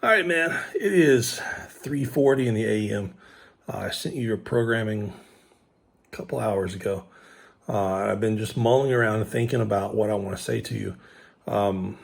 All right, man. It is 3:40 in the a.m. I sent you your programming a couple hours ago. I've been just mulling around and thinking about what I want to say to you. Um,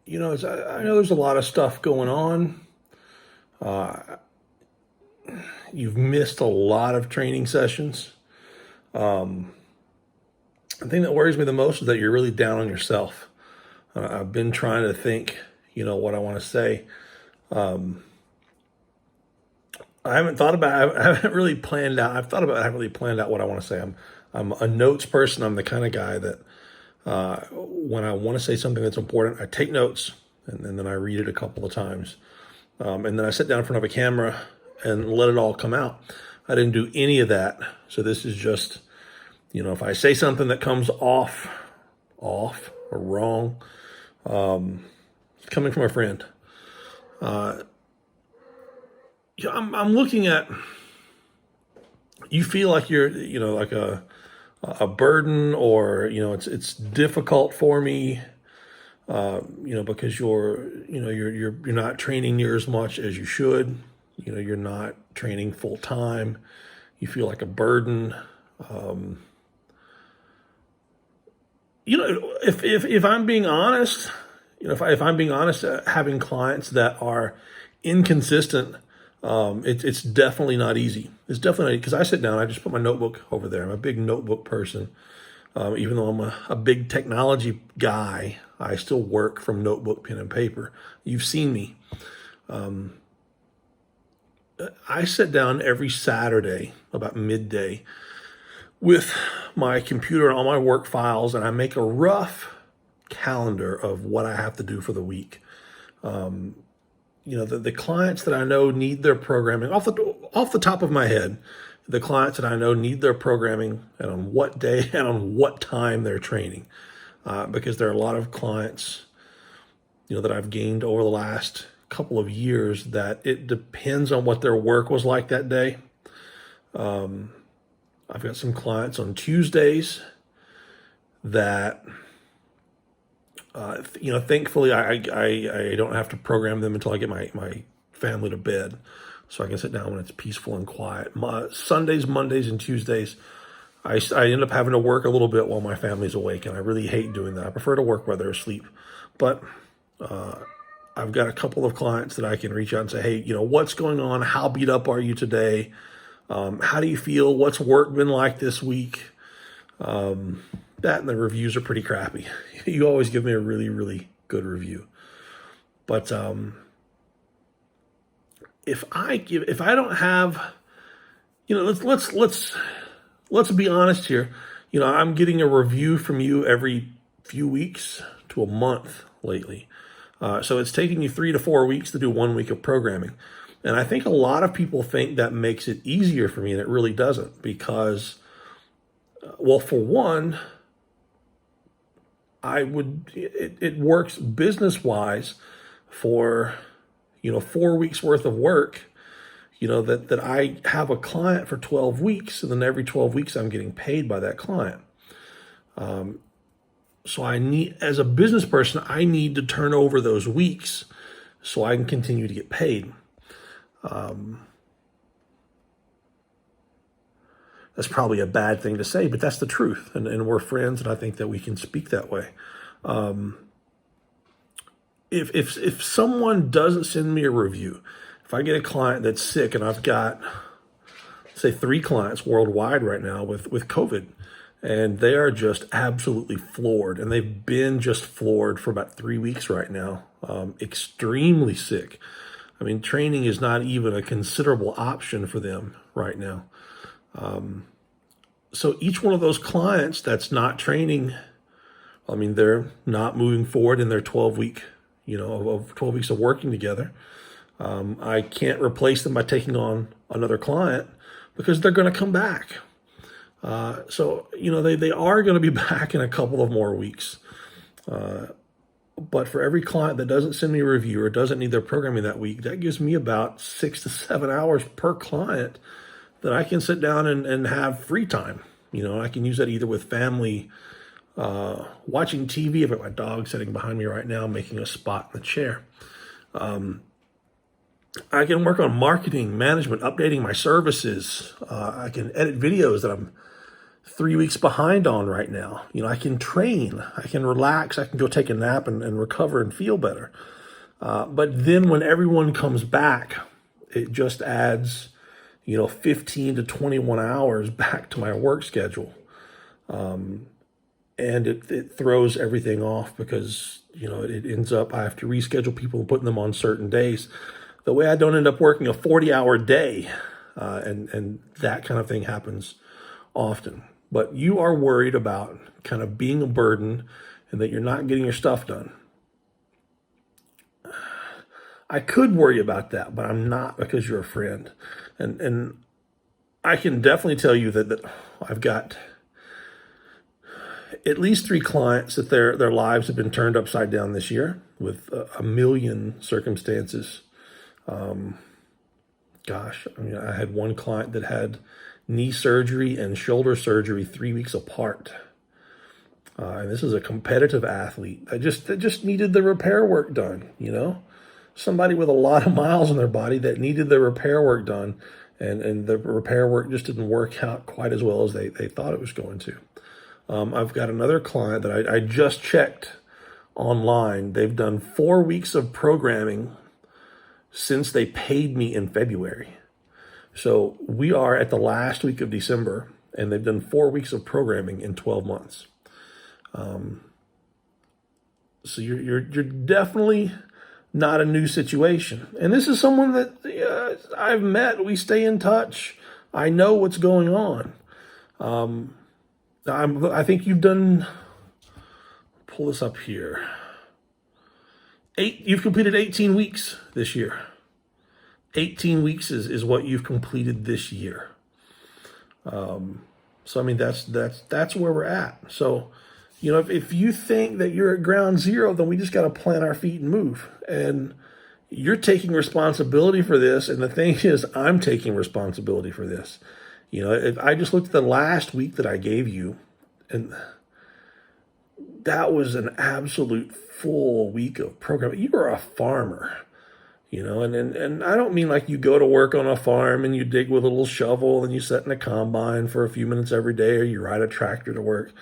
I know there's a lot of stuff going on. Uh, you've missed a lot of training sessions. Um, the thing that worries me the most is that you're really down on yourself. I've been trying to think, what I want to say. Um, I haven't thought about. I haven't really planned out. I've thought about. I haven't really planned out what I want to say. I'm a notes person. I'm the kind of guy that when I want to say something that's important, I take notes and then I read it a couple of times, and then I sit down in front of a camera and let it all come out. I didn't do any of that. So this is just, if I say something that comes off or wrong, it's coming from a friend. Uh, I'm looking at. You feel like you're, like a burden, or it's difficult for me, because you're not training near as much as you should. You're not training full time. You feel like a burden. Um, if I'm being honest, if I'm being honest, having clients that are inconsistent, it's definitely not easy. It's definitely because I sit down, I just put my notebook over there. I'm a big notebook person. Even though I'm a big technology guy, I still work from notebook, pen, and paper. You've seen me. Um, I sit down every Saturday about midday with my computer and all my work files, and I make a rough calendar of what I have to do for the week. Um, the clients that I know need their programming off the top of my head, the clients that I know need their programming and on what day and on what time they're training, because there are a lot of clients, that I've gained over the last couple of years that it depends on what their work was like that day. Um, I've got some clients on Tuesdays that thankfully, I don't have to program them until I get my family to bed, so I can sit down when it's peaceful and quiet. Sundays, Mondays, and Tuesdays, I end up having to work a little bit while my family's awake, and I really hate doing that. I prefer to work while they're asleep, but I've got a couple of clients that I can reach out and say, hey, what's going on? How beat up are you today? How do you feel? What's work been like this week? That and the reviews are pretty crappy. You always give me a really, really good review. But if I don't have, let's be honest here. I'm getting a review from you every few weeks to a month lately. So it's taking you 3 to 4 weeks to do 1 week of programming. And I think a lot of people think that makes it easier for me, and it really doesn't, because, well, for one, it works business wise for, 4 weeks worth of work, that I have a client for 12 weeks, and then every 12 weeks I'm getting paid by that client. So as a business person, I need to turn over those weeks so I can continue to get paid. That's probably a bad thing to say, but that's the truth. And we're friends, and I think that we can speak that way. Um, if someone doesn't send me a review, if I get a client that's sick, and I've got, say, 3 clients worldwide right now with COVID, and they are just absolutely floored, and they've been just floored for about 3 weeks right now, extremely sick. I mean, training is not even a considerable option for them right now. So each one of those clients that's not training, they're not moving forward in their 12 week, of 12 weeks of working together. I can't replace them by taking on another client because they're going to come back. So they are going to be back in a couple of more weeks. But for every client that doesn't send me a review or doesn't need their programming that week, that gives me about 6 to 7 hours per client that I can sit down and have free time. I can use that either with family, watching TV. I've got my dog sitting behind me right now, making a spot in the chair. I can work on marketing, management, updating my services. I can edit videos that I'm 3 weeks behind on right now. I can train, I can relax, I can go take a nap and recover and feel better. But then when everyone comes back, it just adds, 15 to 21 hours back to my work schedule. And it throws everything off because, it ends up, I have to reschedule people and put them on certain days. The way I don't end up working a 40-hour day, and that kind of thing happens often. But you are worried about kind of being a burden and that you're not getting your stuff done. I could worry about that, but I'm not, because you're a friend. And I can definitely tell you that I've got at least 3 clients that their lives have been turned upside down this year with a million circumstances. I had one client that had knee surgery and shoulder surgery 3 weeks apart. And this is a competitive athlete that just needed the repair work done, Somebody with a lot of miles on their body that needed the repair work done, and the repair work just didn't work out quite as well as they thought it was going to. I've got another client that I just checked online. They've done 4 weeks of programming since they paid me in February. So we are at the last week of December, and they've done 4 weeks of programming in 12 months. So you're definitely not a new situation. And this is someone that I've met. We stay in touch. I know what's going on. I think you've done, pull this up here. You've completed 18 weeks this year. 18 weeks is what you've completed this year. So I mean, that's where we're at. So, if you think that you're at ground zero, then we just got to plant our feet and move. And you're taking responsibility for this. And the thing is, I'm taking responsibility for this. If I just looked at the last week that I gave you, and that was an absolute full week of programming. You are a farmer, and I don't mean like you go to work on a farm and you dig with a little shovel and you sit in a combine for a few minutes every day, or you ride a tractor to work.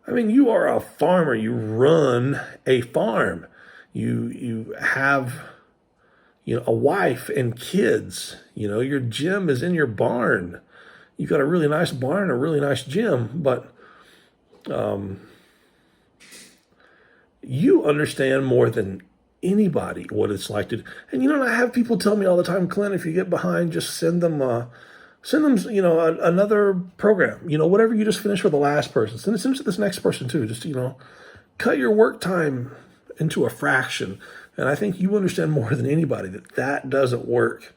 I mean, you are a farmer. You run a farm. You have, a wife and kids. Your gym is in your barn. You got a really nice barn, a really nice gym, but you understand more than anybody what it's like to. And I have people tell me all the time, Clint, if you get behind, just send them, another program. Whatever you just finished with the last person, send it to this next person too. Just cut your work time into a fraction. And I think you understand more than anybody that doesn't work,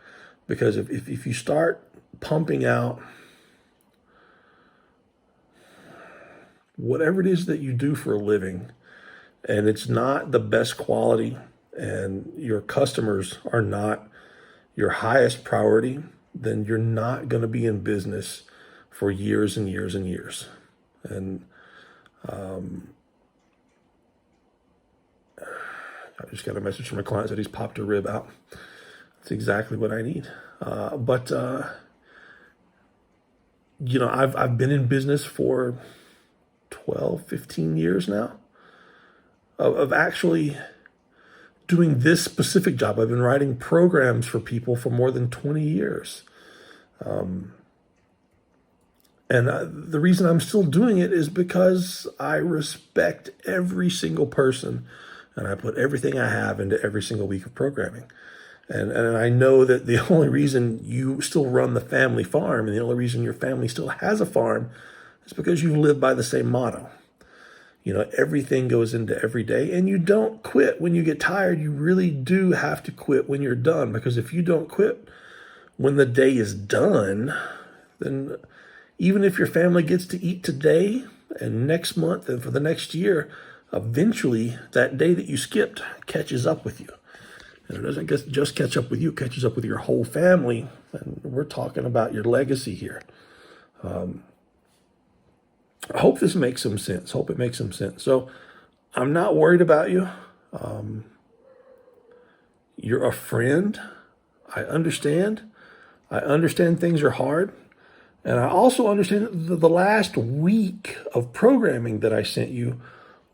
because if you start pumping out whatever it is that you do for a living, and it's not the best quality, and your customers are not your highest priority, then you're not going to be in business for years and years and years. And I just got a message from a client that he's popped a rib out. That's exactly what I need. But I've been in business for 12, 15 years now of actually doing this specific job. I've been writing programs for people for more than 20 years. The reason I'm still doing it is because I respect every single person, and I put everything I have into every single week of programming. And I know that the only reason you still run the family farm, and the only reason your family still has a farm, is because you live by the same motto. Everything goes into every day, and you don't quit when you get tired. You really do have to quit when you're done, because if you don't quit when the day is done, then even if your family gets to eat today and next month and for the next year, eventually that day that you skipped catches up with you. And it doesn't just catch up with you, it catches up with your whole family. And we're talking about your legacy here. I hope this makes some sense. Hope it makes some sense. So I'm not worried about you. You're a friend. I understand. I understand things are hard. And I also understand that the last week of programming that I sent you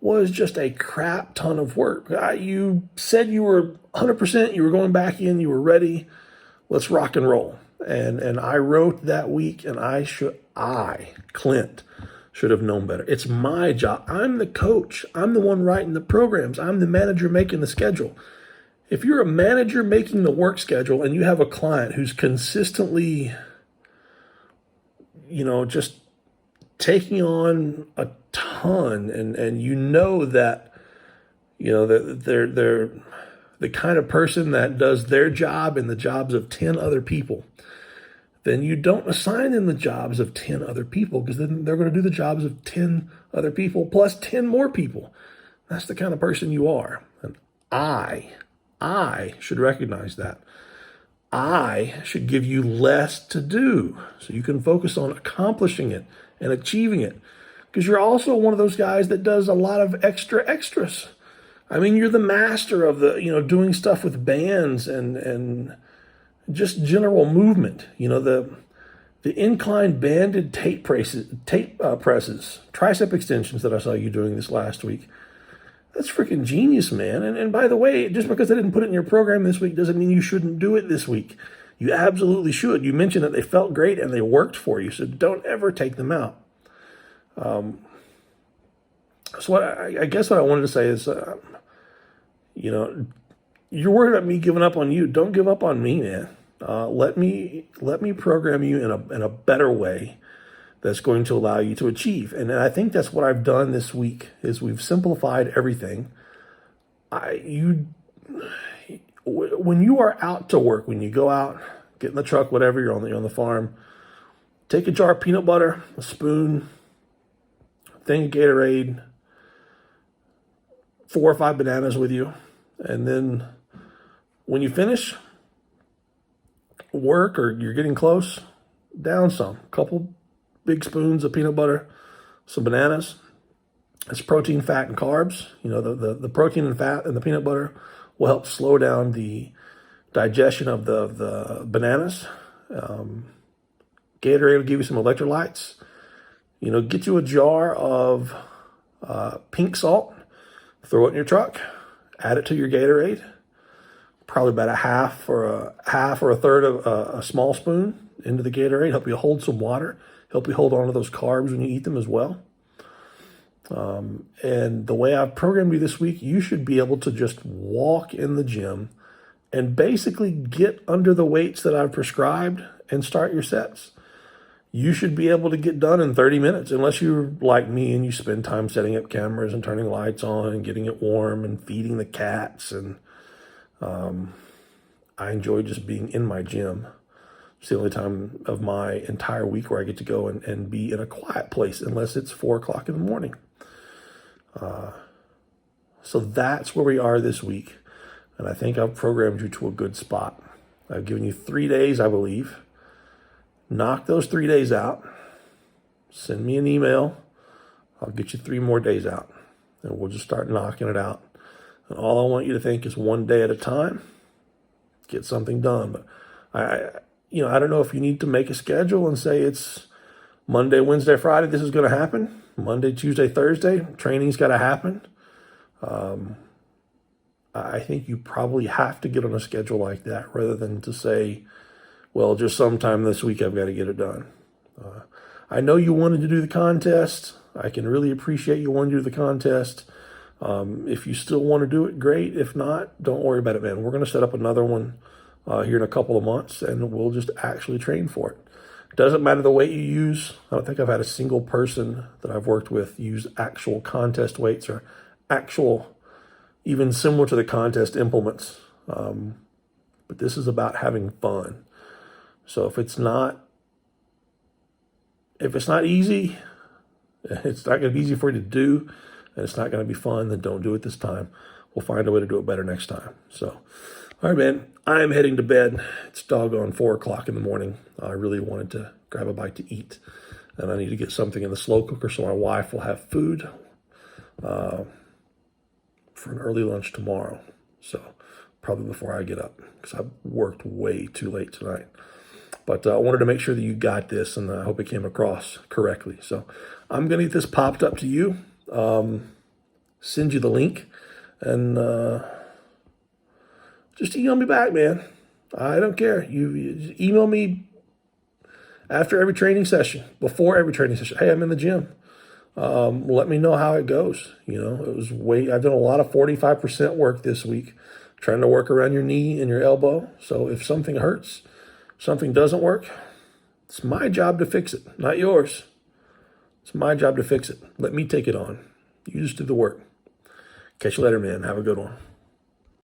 was just a crap ton of work. You said you were 100%, you were going back in, you were ready. Let's rock and roll. And I wrote that week, and Clint, should have known better. It's my job. I'm the coach. I'm the one writing the programs. I'm the manager making the schedule. If you're a manager making the work schedule and you have a client who's consistently, just taking on a ton, and you know that, that they're the kind of person that does their job and the jobs of 10 other people, then you don't assign them the jobs of 10 other people, because then they're going to do the jobs of 10 other people plus 10 more people. That's the kind of person you are. And I should recognize that. I should give you less to do so you can focus on accomplishing it and achieving it. Because you're also one of those guys that does a lot of extras. I mean, you're the master of doing stuff with bands and just general movement. The incline banded tape presses, tricep extensions that I saw you doing this last week. That's freaking genius, man. And by the way, just because I didn't put it in your program this week doesn't mean you shouldn't do it this week. You absolutely should. You mentioned that they felt great and they worked for you, so don't ever take them out. So I guess what I wanted to say is, you're worried about me giving up on you. Don't give up on me, man. Let me program you in a better way that's going to allow you to achieve. And I think that's what I've done this week, is we've simplified everything. When you are out to work, when you go out, get in the truck, whatever, you're on the farm, take a jar of peanut butter, a spoon, a thing of Gatorade, 4 or 5 bananas with you. And then when you finish work or you're getting close, down some, couple big spoons of peanut butter, some bananas. It's protein, fat, and carbs. The protein and fat in the peanut butter will help slow down the digestion of the bananas. Gatorade will give you some electrolytes. Get you a jar of pink salt, throw it in your truck, add it to your Gatorade. Probably about a half or a third of a small spoon into the Gatorade. Help you hold some water. Help you hold on to those carbs when you eat them as well. And the way I've programmed you this week, you should be able to just walk in the gym and basically get under the weights that I've prescribed and start your sets. You should be able to get done in 30 minutes, unless you're like me and you spend time setting up cameras and turning lights on and getting it warm and feeding the cats. And I enjoy just being in my gym. It's the only time of my entire week where I get to go and be in a quiet place, unless it's 4 o'clock in the morning. So that's where we are this week. And I think I've programmed you to a good spot. I've given you 3 days, I believe. Knock those 3 days out. Send me an email. I'll get you 3 more days out. And we'll just start knocking it out. And all I want you to think is 1 day at a time. Get something done. But I don't know if you need to make a schedule and say it's Monday, Wednesday, Friday, this is going to happen. Monday, Tuesday, Thursday, training's got to happen. I think you probably have to get on a schedule like that, rather than to say, well, just sometime this week I've got to get it done. I know you wanted to do the contest. I can really appreciate you wanting to do the contest. If you still want to do it, great. If not, don't worry about it, man. We're going to set up another one here in a couple of months, and we'll just actually train for it. Doesn't matter the weight you use. I don't think I've had a single person that I've worked with use actual contest weights or actual, even similar to the contest implements. But this is about having fun. So if it's not easy, it's not going to be easy for you to do, and it's not going to be fun, then don't do it this time. We'll find a way to do it better next time. So, all right, man, I'm heading to bed. It's doggone 4 o'clock in the morning. I really wanted to grab a bite to eat, and I need to get something in the slow cooker so my wife will have food for an early lunch tomorrow. So probably before I get up, because I've worked way too late tonight. But I wanted to make sure that you got this, and I hope it came across correctly. So I'm going to get this popped up to you, send you the link, and just email me back, man. I don't care. You email me after every training session, before every training session. Hey, I'm in the gym. Let me know how it goes. I've done a lot of 45% work this week, trying to work around your knee and your elbow. So if something hurts, something doesn't work, it's my job to fix it, not yours. It's my job to fix it. Let me take it on. You just do the work. Catch you later, man. Have a good one.